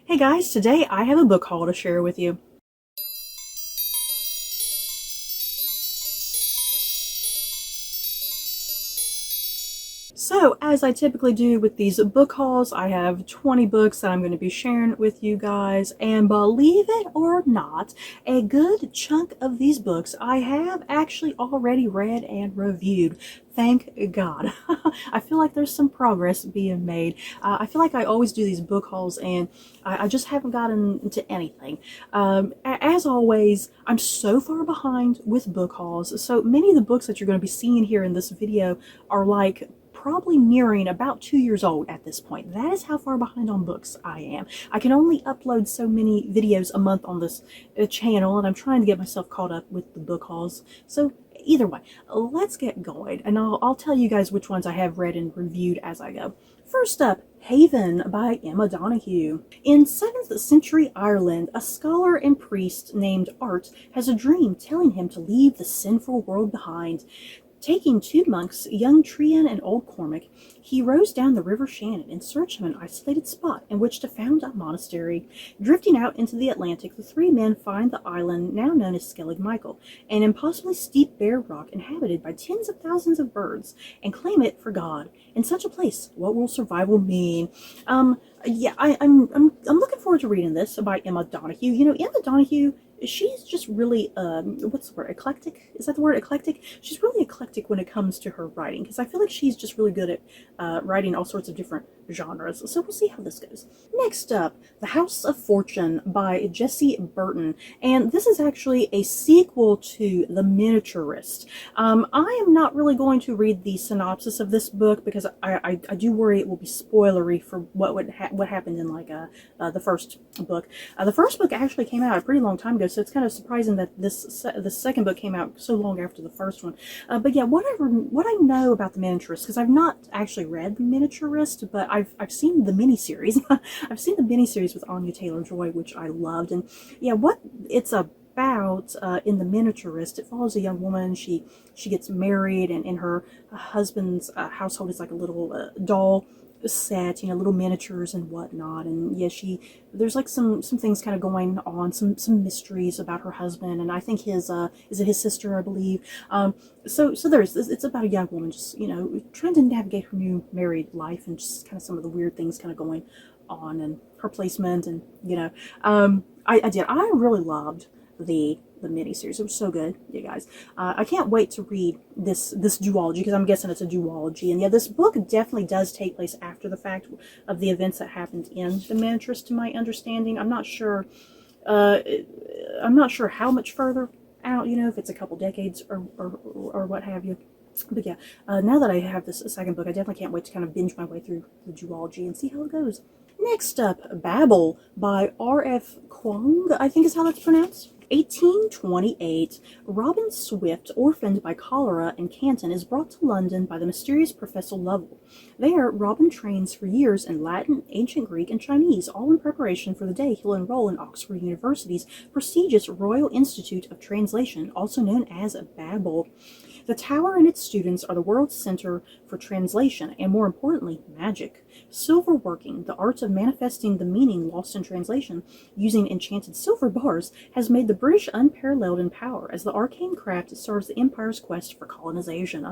Hey guys, today I have a book haul to share with you. So, as I typically do with these book hauls, I have 20 books that I'm going to be sharing with you guys, and believe it or not, a good chunk of these books I have actually already read and reviewed. Thank God. I feel like there's some progress being made. I feel like I always do these book hauls and I just haven't gotten into anything. As always, I'm so far behind with book hauls, so many of the books that you're going to be seeing here in this video are like probably nearing about 2 years old at this point. That is how far behind on books I am. I can only upload so many videos a month on this channel, and I'm trying to get myself caught up with the book hauls. So either way, let's get going, and I'll tell you guys which ones I have read and reviewed as I go. First up, Haven by Emma Donoghue. In 7th century Ireland, a scholar and priest named Art has a dream telling him to leave the sinful world behind. Taking 2 monks, young Trian and old Cormac, he rows down the River Shannon in search of an isolated spot in which to found a monastery. Drifting out into the Atlantic, the 3 men find the island now known as Skellig Michael, an impossibly steep bare rock inhabited by tens of thousands of birds, and claim it for God. In such a place, what will survival mean? I'm looking forward to reading this by Emma Donoghue. You know, Emma Donoghue, she's just really, what's the word, eclectic? Is that the word, eclectic? She's really eclectic when it comes to her writing, because I feel like she's just really good at writing all sorts of different genres. So we'll see how this goes. Next up, The House of Fortune by Jessie Burton, and this is actually a sequel to The Miniaturist. I am not really going to read the synopsis of this book because I do worry it will be spoilery for what happened in like the first book. The first book actually came out a pretty long time ago, so it's kind of surprising that the second book came out so long after the first one. But yeah, what I know about The Miniaturist, because I've not actually read The Miniaturist, but I've seen the miniseries. I've seen the miniseries with Anya Taylor-Joy, which I loved, and yeah, what it's about in The Miniaturist, it follows a young woman. She gets married, and in her husband's household is like a little doll set, you know, little miniatures and whatnot, and yeah, there's like some things kind of going on, some mysteries about her husband, and I think his is it his sister, I believe. So it's about a young woman just, you know, trying to navigate her new married life, and just kind of some of the weird things kind of going on, and her placement, and you know, I really loved the miniseries. It was so good, you guys. I can't wait to read this duology, because I'm guessing it's a duology. And yeah, this book definitely does take place after the fact of the events that happened in The Miniaturist, to my understanding. I'm not sure how much further out, you know, if it's a couple decades or what have you. But yeah, now that I have this second book, I definitely can't wait to kind of binge my way through the duology and see how it goes. Next up, Babel by R.F. Kuang, I think is how that's pronounced. 1828, Robin Swift, orphaned by cholera in Canton, is brought to London by the mysterious Professor Lovell. There, Robin trains for years in Latin, Ancient Greek, and Chinese, all in preparation for the day he'll enroll in Oxford University's prestigious Royal Institute of Translation, also known as Babel. The tower and its students are the world's center for translation and, more importantly, magic. Silver working, the art of manifesting the meaning lost in translation using enchanted silver bars, has made the British unparalleled in power, as the arcane craft serves the Empire's quest for colonization.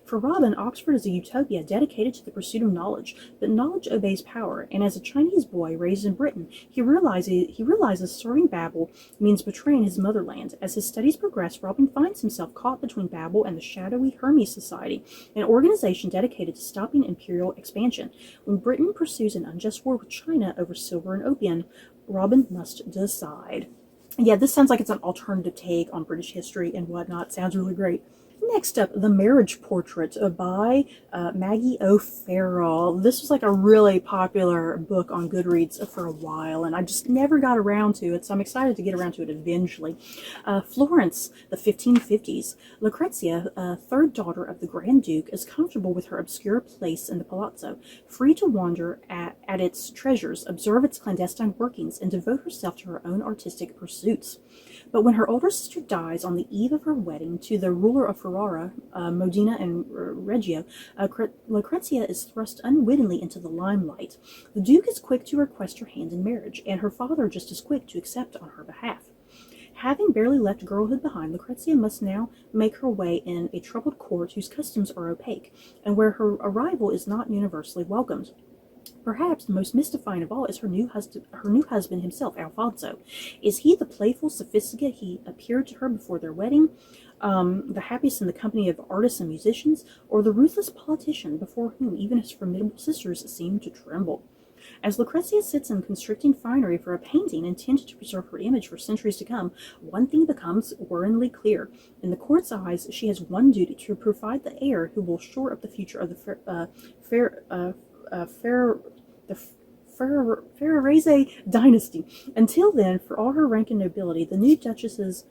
For Robin, Oxford is a utopia dedicated to the pursuit of knowledge, but knowledge obeys power, and as a Chinese boy raised in Britain, he realizes serving Babel means betraying his motherland. As his studies progress, Robin finds himself caught between Babel and the shadowy Hermes Society, an organization dedicated to stopping imperial expansion. When Britain pursues an unjust war with China over silver and opium, Robin must decide. Yeah, this sounds like it's an alternative take on British history and whatnot. Sounds really great. Next up, The Marriage Portrait by Maggie O'Farrell. This was like a really popular book on Goodreads for a while, and I just never got around to it, so I'm excited to get around to it eventually. Florence, the 1550s. Lucrezia, third daughter of the Grand Duke, is comfortable with her obscure place in the palazzo, free to wander at its treasures, observe its clandestine workings, and devote herself to her own artistic pursuits. But when her older sister dies on the eve of her wedding to the ruler of Ferrara, Modena, and Reggio, Lucrezia is thrust unwittingly into the limelight. The Duke is quick to request her hand in marriage, and her father just as quick to accept on her behalf. Having barely left girlhood behind, Lucrezia must now make her way in a troubled court whose customs are opaque, and where her arrival is not universally welcomed. Perhaps the most mystifying of all is her new husband himself, Alfonso. Is he the playful sophisticate he appeared to her before their wedding, the happiest in the company of artists and musicians, or the ruthless politician before whom even his formidable sisters seemed to tremble? As Lucrezia sits in constricting finery for a painting intended to preserve her image for centuries to come, one thing becomes worryingly clear. In the court's eyes, she has one duty: to provide the heir who will shore up the future of the Ferrarese dynasty. Until then, for all her rank and nobility, the new duchess's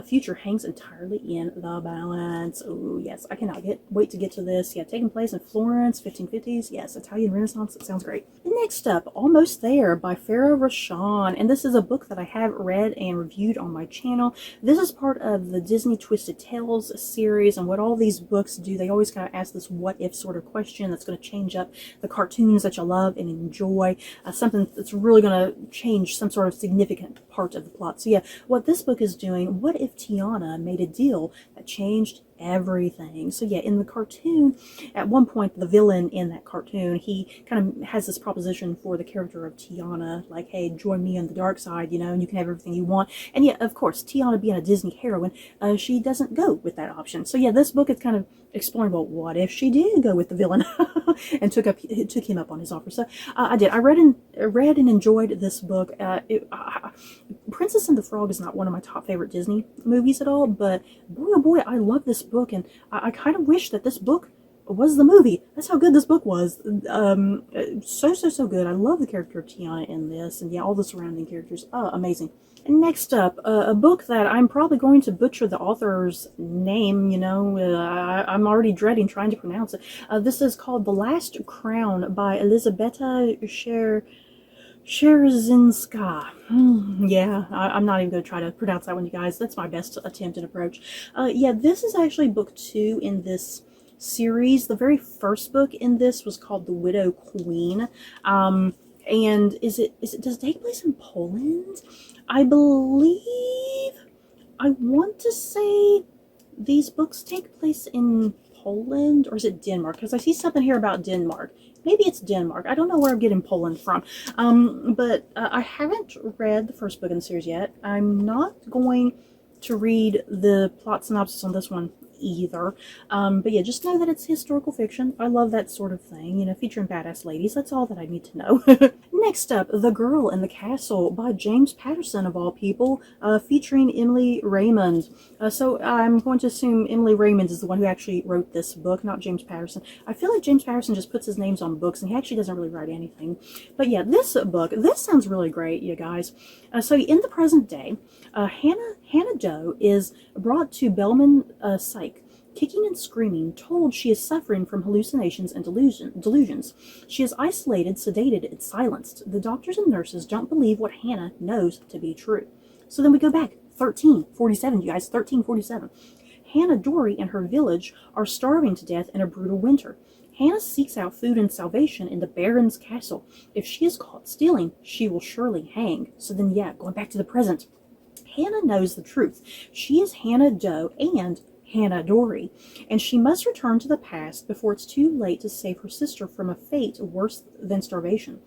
future hangs entirely in the balance. Oh yes, I cannot wait to get to this. Yeah, taking place in Florence, 1550s. Yes, Italian Renaissance. It sounds great. Next up, Almost There by Farah Rashan, and this is a book that I have read and reviewed on my channel. This is part of the Disney Twisted Tales series, and what all these books do, they always kind of ask this what if sort of question that's going to change up the cartoons that you love and enjoy, something that's really going to change some sort of significant part of the plot. So yeah, what this book is doing, what if Tiana made a deal that changed everything? So yeah, in the cartoon, at one point, the villain in that cartoon, he kind of has this proposition for the character of Tiana, like, hey, join me on the dark side, you know, and you can have everything you want. And yeah, of course, Tiana being a Disney heroine, she doesn't go with that option. So yeah, this book is kind of exploring, well, what if she did go with the villain and took him up on his offer? So I did. I read and enjoyed this book. Princess and the Frog is not one of my top favorite Disney movies at all, but boy oh boy, I love this book, and I kind of wish that this book was the movie. That's how good this book was. So good. I love the character of Tiana in this, and yeah, all the surrounding characters. Amazing. And next up, a book that I'm probably going to butcher the author's name, you know, I'm already dreading trying to pronounce it. This is called The Last Crown by Elizabeta Sherzinska. Yeah, I'm not even going to try to pronounce that one, you guys. That's my best attempt and approach. Yeah, this is actually book 2 in this series. The very first book in this was called The Widow Queen. And does it take place in Poland? I believe, I want to say these books take place in Poland, or is it Denmark? Because I see something here about Denmark. Maybe it's Denmark. I don't know where I'm getting Poland from. But I haven't read the first book in the series yet. I'm not going to read the plot synopsis on this one either. But yeah, just know that it's historical fiction. I love that sort of thing, you know, featuring badass ladies. That's all that I need to know. Next up, The Girl in the Castle by James Patterson, of all people, featuring Emily Raymond. So I'm going to assume Emily Raymond is the one who actually wrote this book, not James Patterson. I feel like James Patterson just puts his names on books, and he actually doesn't really write anything. But yeah, this book, this sounds really great, you guys. So in the present day, Hannah Doe is brought to Bellman Psych, kicking and screaming, told she is suffering from hallucinations and delusions. She is isolated, sedated, and silenced. The doctors and nurses don't believe what Hannah knows to be true. So then we go back, 1347, you guys, 1347. Hannah Dory and her village are starving to death in a brutal winter. Hannah seeks out food and salvation in the Baron's castle. If she is caught stealing, she will surely hang. So then, yeah, going back to the present. Hannah knows the truth. She is Hannah Doe and Hannah Dory, and she must return to the past before it's too late to save her sister from a fate worse than starvation.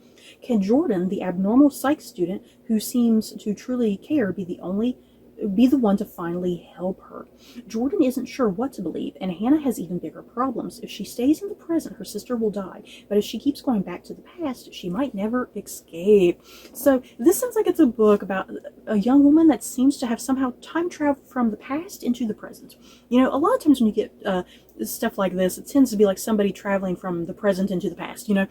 Can Jordan, the abnormal psych student who seems to truly care, be the one to finally help her? Jordan isn't sure what to believe, and Hannah has even bigger problems. If she stays in the present, her sister will die, but if she keeps going back to the past, she might never escape. So this sounds like it's a book about a young woman that seems to have somehow time traveled from the past into the present. You know, a lot of times when you get stuff like this, it tends to be like somebody traveling from the present into the past, you know,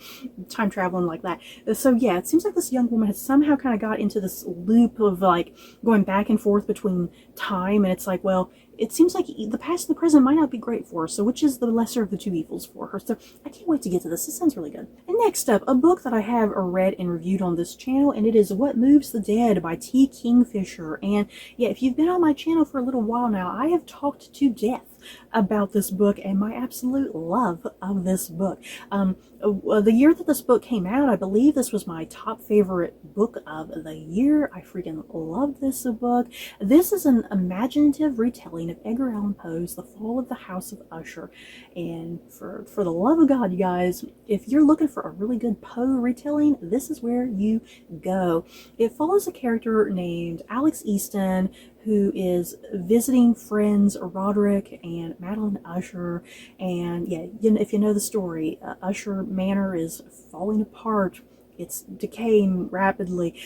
time traveling like that. So yeah, it seems like this young woman has somehow kind of got into this loop of like going back and forth between time, and it's like, well, it seems like the past and the present might not be great for her, so which is the lesser of the two evils for her? So I can't wait to get to this. This sounds really good. And next up, a book that I have read and reviewed on this channel, and it is What Moves the Dead by T. Kingfisher. And yeah, if you've been on my channel for a little while now, I have talked to death about this book and my absolute love of this book. The year that this book came out, I believe this was my top favorite book of the year. I freaking love this book. This is an imaginative retelling of Edgar Allan Poe's The Fall of the House of Usher. And for the love of God, you guys, if you're looking for a really good Poe retelling, this is where you go. It follows a character named Alex Easton, who is visiting friends Roderick and Madeline Usher. And yeah, if you know the story, Usher Manor is falling apart. It's decaying rapidly.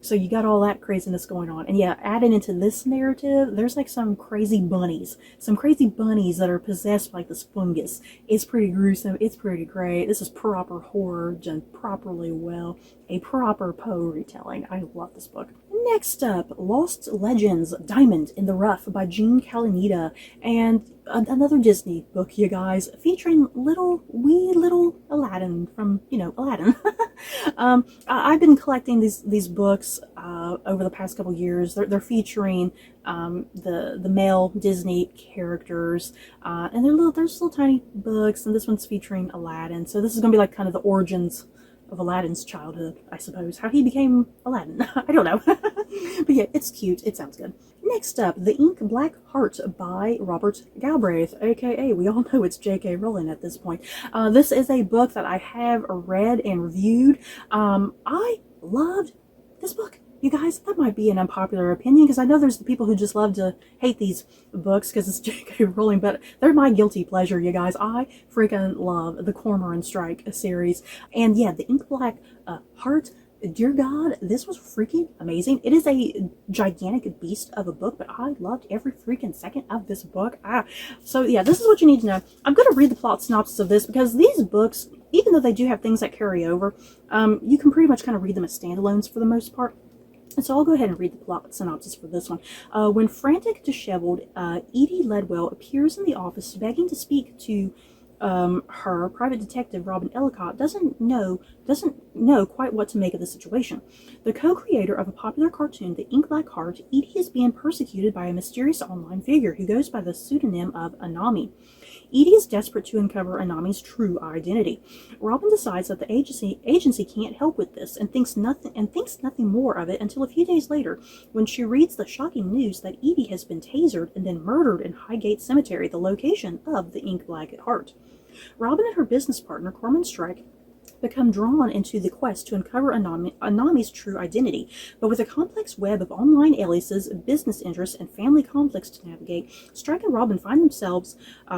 So you got all that craziness going on. And yeah, added into this narrative, there's like some crazy bunnies that are possessed by like this fungus. It's pretty gruesome. It's pretty great. This is proper horror done properly well. A proper Poe retelling. I love this book. Next up, Lost Legends, Diamond in the Rough by Jean Calanita. And another Disney book, you guys, featuring wee little Aladdin from, Aladdin. I've been collecting these books over the past couple years. They're featuring the male Disney characters, and they're little tiny books, and this one's featuring Aladdin. So this is gonna be like kind of the origins of Aladdin's childhood, I suppose. How he became Aladdin. I don't know. But yeah, it's cute. It sounds good. Next up, The Ink Black Heart by Robert Galbraith, aka we all know it's J.K. Rowling at this point. This is a book that I have read and reviewed. I loved this book. You guys, that might be an unpopular opinion because I know there's the people who just love to hate these books because it's J.K. Rowling, but they're my guilty pleasure, you guys. I freaking love the Cormoran Strike series. And yeah, The Ink Black Heart, dear God, this was freaking amazing. It is a gigantic beast of a book, but I loved every freaking second of this book. So yeah, this is what you need to know. I'm going to read the plot synopsis of this because these books, even though they do have things that carry over, you can pretty much kind of read them as standalones for the most part. And so I'll go ahead and read the plot synopsis for this one. When frantic, disheveled, Edie Ledwell appears in the office begging to speak to her, private detective Robin Ellicott doesn't know quite what to make of the situation. The co-creator of a popular cartoon, The Ink Black Heart, Edie is being persecuted by a mysterious online figure who goes by the pseudonym of Anami. Edie is desperate to uncover Anami's true identity. Robin decides that the agency can't help with this and thinks nothing more of it until a few days later, when she reads the shocking news that Edie has been tasered and then murdered in Highgate Cemetery, the location of the Ink Black Heart. Robin and her business partner, Cormoran Strike, become drawn into the quest to uncover Anami's true identity. But with a complex web of online aliases, business interests, and family conflicts to navigate, Strike and Robin find themselves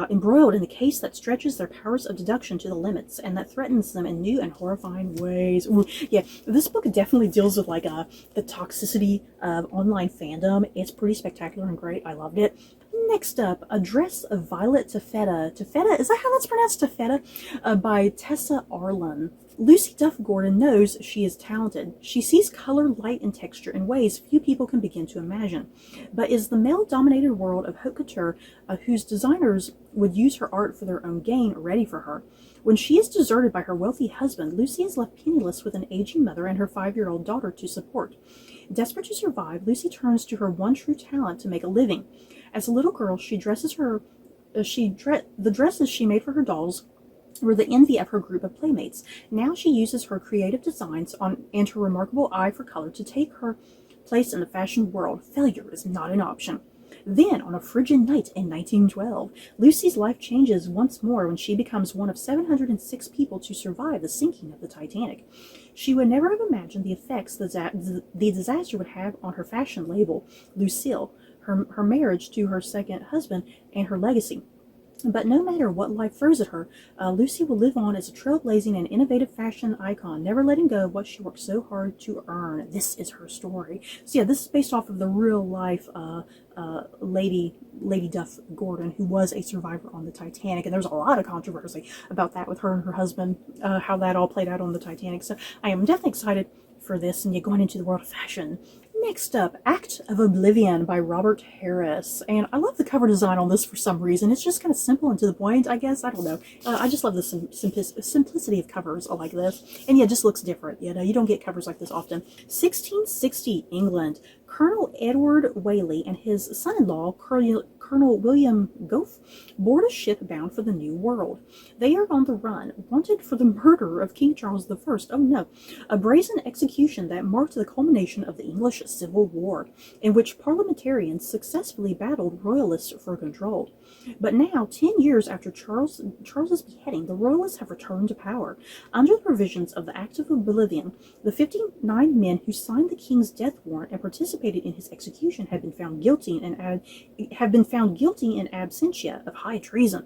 embroiled in a case that stretches their powers of deduction to the limits and that threatens them in new and horrifying ways. Ooh, yeah, this book definitely deals with like the toxicity of online fandom. It's pretty spectacular and great. I loved it. Next up, Address of Violet Taffeta. Taffeta, is that how that's pronounced? Taffeta? By Tessa Arlen. Lucy Duff Gordon knows she is talented. She sees color, light, and texture in ways few people can begin to imagine. But is the male-dominated world of haute couture, whose designers would use her art for their own gain, ready for her? When she is deserted by her wealthy husband, Lucy is left penniless with an aging mother and her 5-year-old daughter to support. Desperate to survive, Lucy turns to her one true talent to make a living. As a little girl, the dresses she made for her dolls were the envy of her group of playmates. Now she uses her creative designs and her remarkable eye for color to take her place in the fashion world. Failure is not an option. Then, on a frigid night in 1912, Lucy's life changes once more when she becomes one of 706 people to survive the sinking of the Titanic. She would never have imagined the effects the disaster would have on her fashion label, Lucille, her marriage to her second husband, and her legacy. But no matter what life throws at her, Lucy will live on as a trailblazing and innovative fashion icon, never letting go of what she worked so hard to earn. This is her story. So yeah, this is based off of the real life Lady Duff Gordon, who was a survivor on the Titanic, and there's a lot of controversy about that with her and her husband, how that all played out on the Titanic. So I am definitely excited for this, and you're going into the world of fashion. Next up, Act of Oblivion by Robert Harris. And I love the cover design on this for some reason. It's just kind of simple and to the point, I guess. I don't know. I just love the simplicity of covers like this. And yeah, it just looks different. You know, you don't get covers like this often. 1660 England. Colonel Edward Whaley and his son-in-law, Colonel William Gough, board a ship bound for the New World. They are on the run, wanted for the murder of King Charles I. Oh no, a brazen execution that marked the culmination of the English Civil War, in which parliamentarians successfully battled royalists for control. But now, 10 years after Charles's beheading, the royalists have returned to power. Under the provisions of the Act of Oblivion, the 59 men who signed the king's death warrant and participated in his execution have been found guilty in absentia of high treason.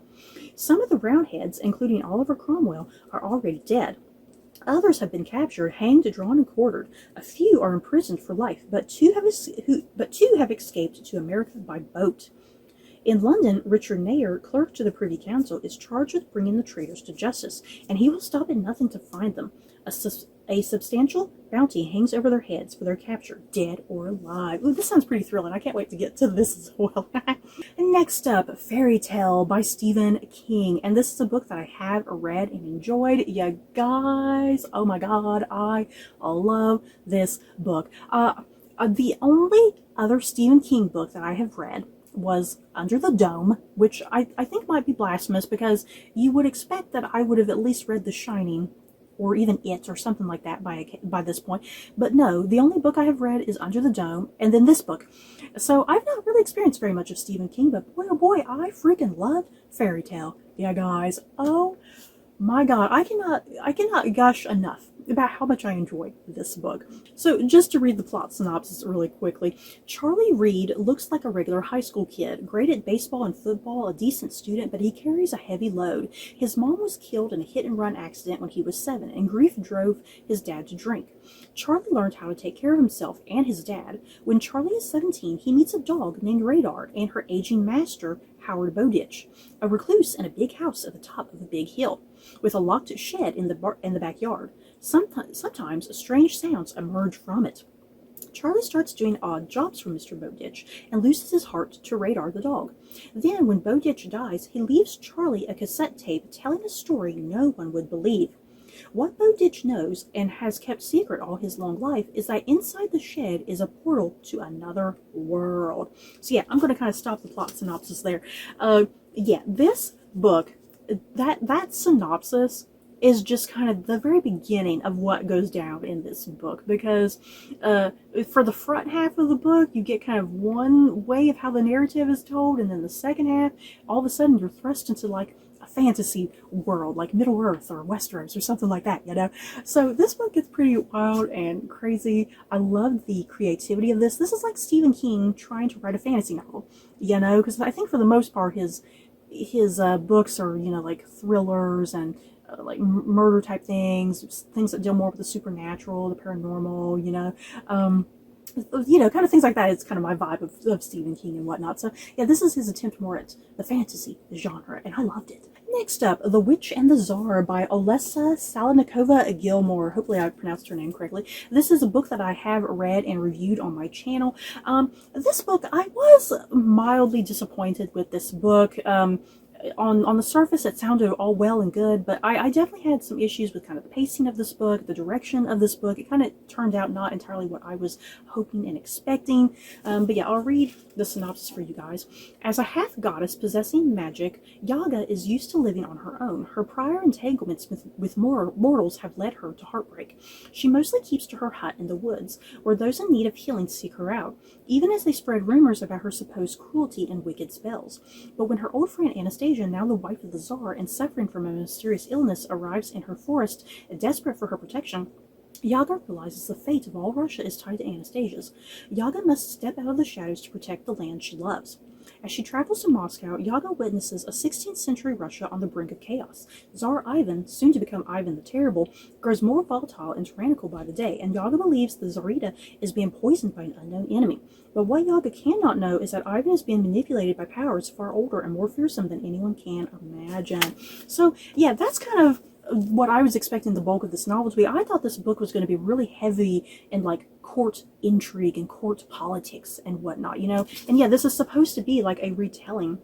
Some of the Roundheads, including Oliver Cromwell, are already dead. Others have been captured, hanged, drawn, and quartered. A few are imprisoned for life, but two have escaped to America by boat. In London, Richard Nair, clerk to the Privy Council, is charged with bringing the traitors to justice, and he will stop at nothing to find them. A substantial bounty hangs over their heads for their capture, dead or alive. Ooh, this sounds pretty thrilling. I can't wait to get to this as well. And next up, Fairy Tale by Stephen King. And this is a book that I have read and enjoyed. Yeah, guys, oh my god, I love this book. The only other Stephen King book that I have read was Under the Dome, which I think might be blasphemous, because you would expect that I would have at least read The Shining or even It or something like that by this point. But no, the only book I have read is Under the Dome, and then this book. So I've not really experienced very much of Stephen King, but boy oh boy, I freaking loved Fairy Tale. Yeah, guys, oh my god, I cannot gush enough about how much I enjoyed this book. So just to read the plot synopsis really quickly, Charlie Reed looks like a regular high school kid, great at baseball and football, a decent student, but he carries a heavy load. His mom was killed in a hit-and-run accident when he was 7, and grief drove his dad to drink. Charlie learned how to take care of himself and his dad. When Charlie is 17, he meets a dog named Radar and her aging master, Howard Bowditch, a recluse in a big house at the top of a big hill, with a locked shed in the backyard. Sometimes strange sounds emerge from it. Charlie starts doing odd jobs for Mr. Bowditch and loses his heart to Radar the dog. Then, when Bowditch dies, he leaves Charlie a cassette tape telling a story no one would believe. What Bowditch knows, and has kept secret all his long life, is that inside the shed is a portal to another world. So yeah, I'm going to kind of stop the plot synopsis there. Yeah, this book, that synopsis is just kind of the very beginning of what goes down in this book, because for the front half of the book, you get kind of one way of how the narrative is told, and then the second half, all of a sudden you're thrust into like a fantasy world, like Middle Earth or Westeros or something like that, you know? So this book gets pretty wild and crazy. I love the creativity of this. This is like Stephen King trying to write a fantasy novel, you know, because I think for the most part his books are, you know, like thrillers and like murder type things that deal more with the supernatural, the paranormal, you know, kind of things like that. It's kind of my vibe of Stephen King and whatnot. So yeah, this is his attempt more at the fantasy genre, and I loved it. Next up, The Witch and the Tsar by Olesa Salonikova Gilmore. Hopefully I pronounced her name correctly. This is a book that I have read and reviewed on my channel. This book, I was mildly disappointed with this book. On the surface, it sounded all well and good, but I definitely had some issues with kind of the pacing of this book, the direction of this book. It kind of turned out not entirely what I was hoping and expecting. But yeah, I'll read the synopsis for you guys. As a half-goddess possessing magic, Yaga is used to living on her own. Her prior entanglements with mortals have led her to heartbreak. She mostly keeps to her hut in the woods, where those in need of healing seek her out, even as they spread rumors about her supposed cruelty and wicked spells. But when her old friend Anastasia, now the wife of the Tsar and suffering from a mysterious illness, arrives in her forest, desperate for her protection, Yaga realizes the fate of all Russia is tied to Anastasia's. Yaga must step out of the shadows to protect the land she loves. As she travels to Moscow, Yaga witnesses a 16th century Russia on the brink of chaos. Tsar Ivan, soon to become Ivan the Terrible, grows more volatile and tyrannical by the day, and Yaga believes the Tsarita is being poisoned by an unknown enemy. But what Yaga cannot know is that Ivan is being manipulated by powers far older and more fearsome than anyone can imagine. So yeah, that's kind of what I was expecting the bulk of this novel to be. I thought this book was going to be really heavy in like court intrigue and court politics and whatnot, you know? And yeah, this is supposed to be like a retelling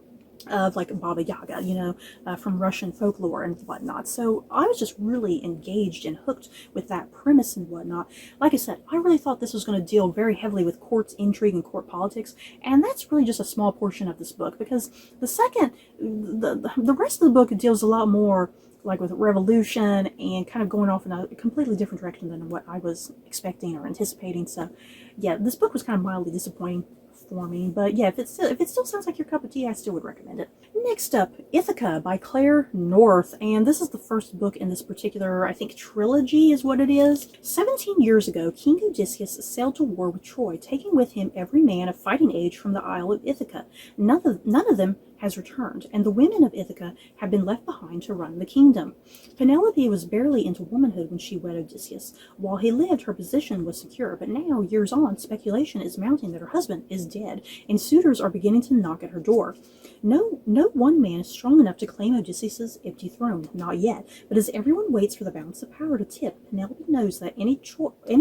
of like Baba Yaga, you know, from Russian folklore and whatnot. So I was just really engaged and hooked with that premise and whatnot. Like I said, I really thought this was going to deal very heavily with court intrigue and court politics, and that's really just a small portion of this book, because the rest of the book deals a lot more like with revolution and kind of going off in a completely different direction than what I was expecting or anticipating. So yeah, this book was kind of mildly disappointing for me, but yeah, if it still sounds like your cup of tea, I still would recommend it. Next up, Ithaca by Claire North, and this is the first book in this particular, I think, trilogy is what it is. 17 years ago, King Odysseus sailed to war with Troy, taking with him every man of fighting age from the Isle of Ithaca. None of them has returned, and the women of Ithaca have been left behind to run the kingdom. Penelope was barely into womanhood when she wed Odysseus. While he lived, her position was secure, but now, years on, speculation is mounting that her husband is dead, and suitors are beginning to knock at her door. No one man is strong enough to claim Odysseus's empty throne, not yet, but as everyone waits for the balance of power to tip, Penelope knows that any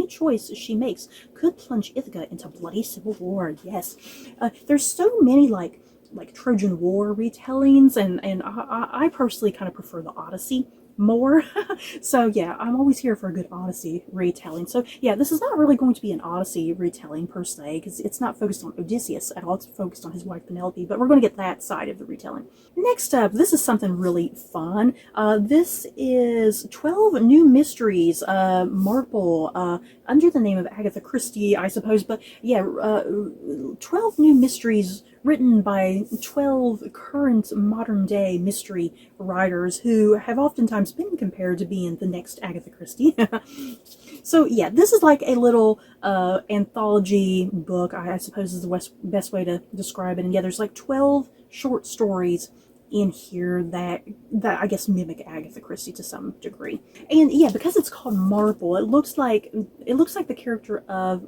choice she makes could plunge Ithaca into bloody civil war. Yes. There's so many like Trojan War retellings, and I personally kind of prefer the Odyssey more. So yeah, I'm always here for a good Odyssey retelling. So yeah, this is not really going to be an Odyssey retelling per se, because it's not focused on Odysseus at all. It's focused on his wife Penelope, but we're going to get that side of the retelling. Next up, this is something really fun. This is 12 New Mysteries, Marple, under the name of Agatha Christie, I suppose, but yeah, 12 New Mysteries written by 12 current modern day mystery writers who have oftentimes been compared to being the next Agatha Christie. So yeah, this is like a little anthology book, I suppose is the best way to describe it. And yeah, there's like 12 short stories in here that I guess mimic Agatha Christie to some degree. And yeah, because it's called Marple, it looks like the character of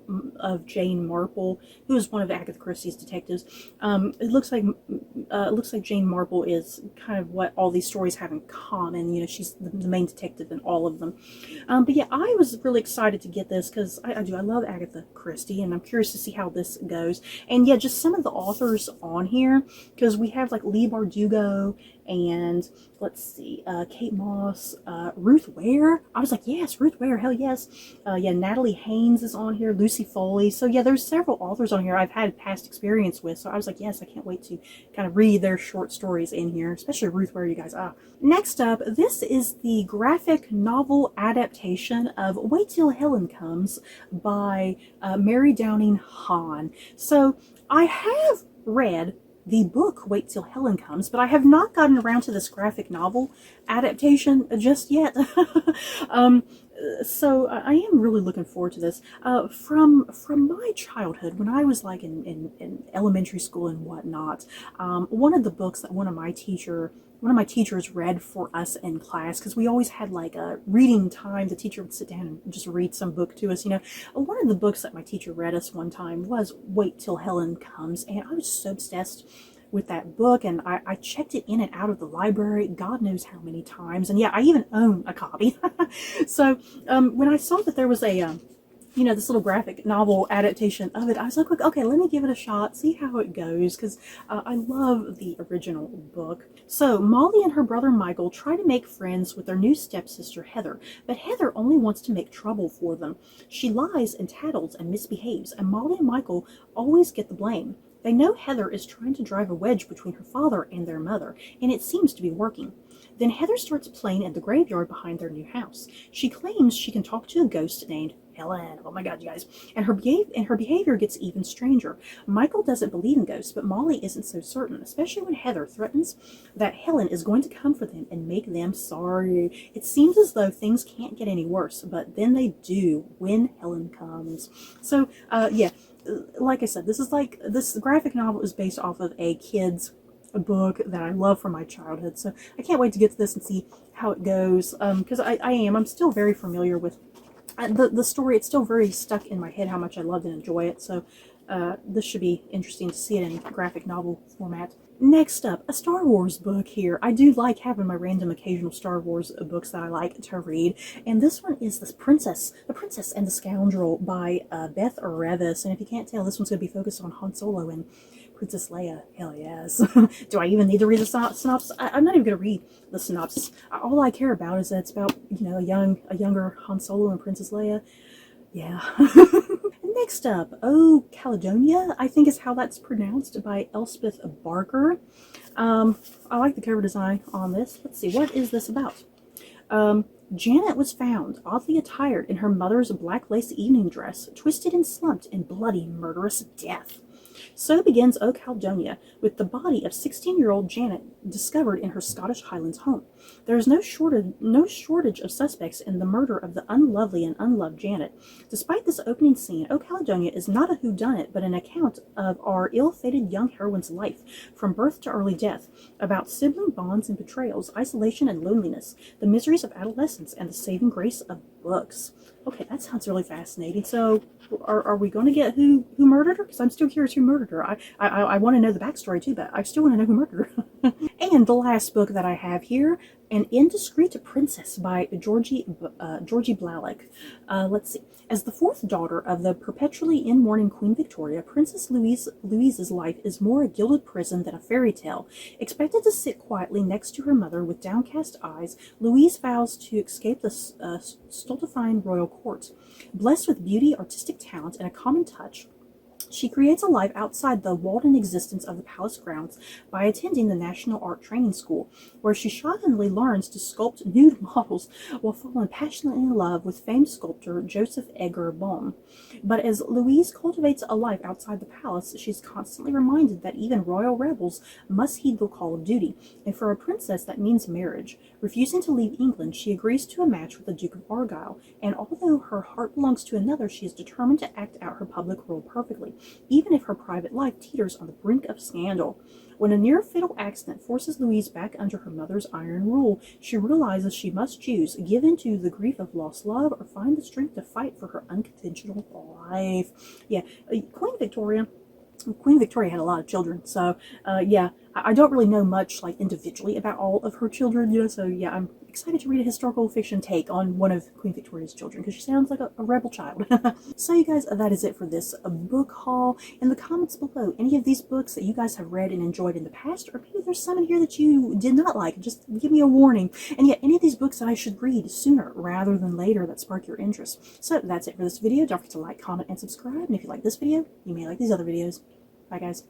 Jane Marple, who is one of Agatha Christie's detectives. It looks like Jane Marple is kind of what all these stories have in common. You know, she's the main detective in all of them. But yeah, I was really excited to get this because I love Agatha Christie, and I'm curious to see how this goes. And yeah, just some of the authors on here, because we have like Leigh Bardugo, and let's see, Kate Moss, Ruth Ware. I was like, yes, Ruth Ware, hell yes. Yeah, Natalie Haynes is on here, Lucy Foley. So yeah, there's several authors on here I've had past experience with. So I was like, yes, I can't wait to kind of read their short stories in here, especially Ruth Ware, you guys. Next up, this is the graphic novel adaptation of Wait Till Helen Comes by Mary Downing Hahn. So I have read the book Wait Till Helen Comes, but I have not gotten around to this graphic novel adaptation just yet. So I am really looking forward to this. From my childhood, when I was like in elementary school and whatnot, one of the books that one of my teachers read for us in class, because we always had like a reading time. The teacher would sit down and just read some book to us, you know. One of the books that my teacher read us one time was Wait Till Helen Comes, and I was so obsessed with that book, and I checked it in and out of the library God knows how many times, and yeah, I even own a copy. So when I saw that there was a you know, this little graphic novel adaptation of it, I was like, okay, let me give it a shot, see how it goes, because I love the original book. So Molly and her brother Michael try to make friends with their new stepsister Heather, but Heather only wants to make trouble for them. She lies and tattles and misbehaves, and Molly and Michael always get the blame. They know Heather is trying to drive a wedge between her father and their mother, and it seems to be working. Then Heather starts playing at the graveyard behind their new house. She claims she can talk to a ghost named Helen. Oh my god, you guys. And her behavior gets even stranger. Michael doesn't believe in ghosts, but Molly isn't so certain, especially when Heather threatens that Helen is going to come for them and make them sorry. It seems as though things can't get any worse, but then they do when Helen comes. So, yeah, like I said, this graphic novel is based off of a kid's book that I love from my childhood. So I can't wait to get to this and see how it goes, because I'm still very familiar with the story. It's still very stuck in my head how much I loved and enjoy it. So this should be interesting to see it in graphic novel format. Next up, a Star Wars book here. I do like having my random occasional Star Wars books that I like to read, and this one is The Princess and the Scoundrel by Beth Revis, and if you can't tell, this one's going to be focused on Han Solo and Princess Leia. Hell yes. Do I even need to read the synopsis? I'm not even going to read the synopsis. All I care about is that it's about, you know, a younger Han Solo and Princess Leia. Yeah. Next up, Oh Caledonia, I think is how that's pronounced, by Elspeth Barker. I like the cover design on this. Let's see, what is this about? Janet was found oddly attired in her mother's black lace evening dress, twisted and slumped in bloody, murderous death. So begins O Caledonia, with the body of 16-year-old Janet discovered in her Scottish Highlands home. There is no shortage of suspects in the murder of the unlovely and unloved Janet. Despite this opening scene, O Caledonia is not a whodunit, but an account of our ill-fated young heroine's life, from birth to early death, about sibling bonds and betrayals, isolation and loneliness, the miseries of adolescence, and the saving grace of books. Okay, that sounds really fascinating. So, are we going to get who murdered her? Because I'm still curious who murdered her. I want to know the backstory too, but I still want to know who murdered her. And the last book that I have here, An Indiscreet Princess by Georgie Blalock. Let's see. As the fourth daughter of the perpetually in mourning Queen Victoria, Princess Louise's life is more a gilded prison than a fairy tale. Expected to sit quietly next to her mother with downcast eyes, Louise vows to escape the stultifying royal court. Blessed with beauty, artistic talent, and a common touch, she creates a life outside the walled-in existence of the palace grounds by attending the National Art Training School, where she shockingly learns to sculpt nude models while falling passionately in love with famed sculptor Joseph Edgar Bohm. But as Louise cultivates a life outside the palace, she's constantly reminded that even royal rebels must heed the call of duty, and for a princess that means marriage. Refusing to leave England, she agrees to a match with the Duke of Argyll, and although her heart belongs to another, she is determined to act out her public role perfectly, even if her private life teeters on the brink of scandal. When a near-fatal accident forces Louise back under her mother's iron rule, she realizes she must choose, give in to the grief of lost love, or find the strength to fight for her unconventional life. Yeah, Queen Victoria had a lot of children, so yeah, I don't really know much like individually about all of her children, you know, so yeah, I'm excited to read a historical fiction take on one of Queen Victoria's children, because she sounds like a rebel child. So you guys, that is it for this book haul. In the comments below, any of these books that you guys have read and enjoyed in the past, or maybe there's some in here that you did not like, just give me a warning. And yet, any of these books that I should read sooner rather than later that spark your interest. So that's it for this video. Don't forget to like, comment, and subscribe, and if you like this video, you may like these other videos. Bye guys.